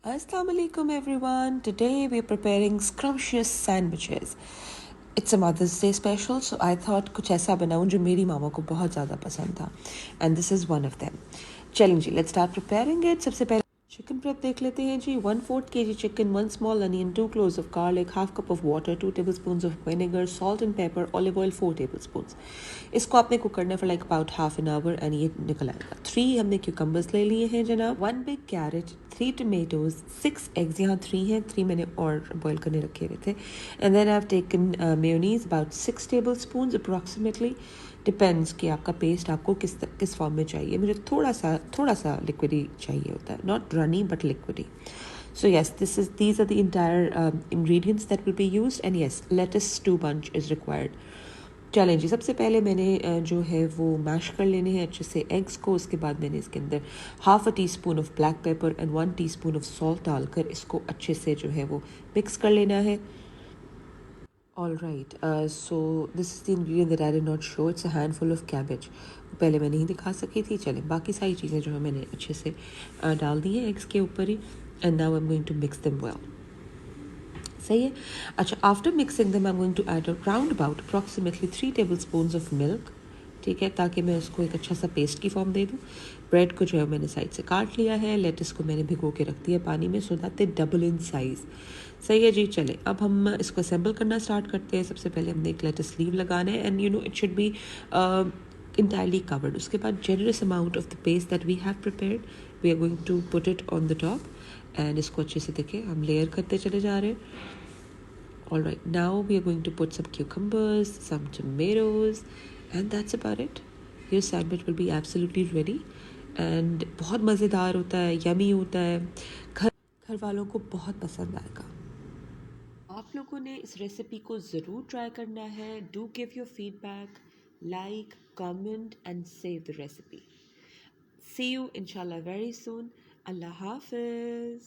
Assalamu alaikum everyone. Today we are preparing scrumptious sandwiches. It's a Mother's Day special, so I thought कुछ ऐसा बनाऊं जो मेरी मामा को बहुत ज़्यादा पसंद था. And this is one of them. चलें जी, let's start preparing it. सबसे पहले चिकन प्रेप देख लेते हैं जी. 1/4 kg chicken, 1 small onion, 2 cloves of garlic, half cup of water, 2 tablespoons of vinegar, salt and pepper, olive oil 4 tablespoons. इसको आपने cook करना for like about half an hour and ये निकल आएगा. 3 हमने cucumbers ले लिए हैं जनाब. 1 big carrot, 3 tomatoes, 6 eggs, यहाँ 3 हैं, 3 मैंने और बॉयल करने रखे हुए थे. And then I've taken mayonnaise about 6 tablespoons approximately. Depends कि आपका पेस्ट आपको किस फॉर्म में चाहिए. मुझे थोड़ा सा लिक्विडी चाहिए होता है, not runny but liquidy. So yes, these are the entire ingredients that will be used, and yes, lettuce 2 bunch is required. चलें जी, सबसे पहले मैंने जो है वो मैश कर लेने हैं अच्छे से एग्स को. उसके बाद मैंने इसके अंदर half a tea spoon of black pepper and 1 teaspoon of salt डालकर इसको अच्छे से जो है वो मिक्स कर लेना है. All right, so this is the ingredient that I did not show. It's a handful of cabbage. पहले मैं नहीं दिखा सकी थी. चलें, बाकी सारी चीज़ें जो है मैंने अच्छे से डाल दी हैं एग्स के ऊपर ही. And now I'm going to mix them well. सही है. अच्छा, after mixing them I'm going to add around about approximately 3 tablespoons of milk. ठीक है, ताकि मैं उसको एक अच्छा सा पेस्ट की फॉर्म दे दूँ. ब्रेड को जो है मैंने साइड से काट लिया है. लेटस को मैंने भिगो के रख दिया पानी में so that they double in size. सही है जी. चले, अब हम इसको असेंबल करना स्टार्ट करते हैं. सबसे पहले हमने एक लेटस लीव लगाना है and you know it should be entirely covered. उसके बाद generous amount of the paste that we have prepared we are going to put it on the top and इसको अच्छे से देखें हम लेयर करते चले जा रहे हैं. All right, now we are going to put some cucumbers, some tomatoes, and that's about it. Your sandwich will be absolutely ready and बहुत मज़ेदार होता है, यमी होता है, घर वालों को बहुत पसंद आएगा. आप लोगों ने इस रेसिपी को ज़रूर ट्राई करना है. Do give your feedback, like, comment and save the recipe. See you inshallah very soon. Allah Hafiz.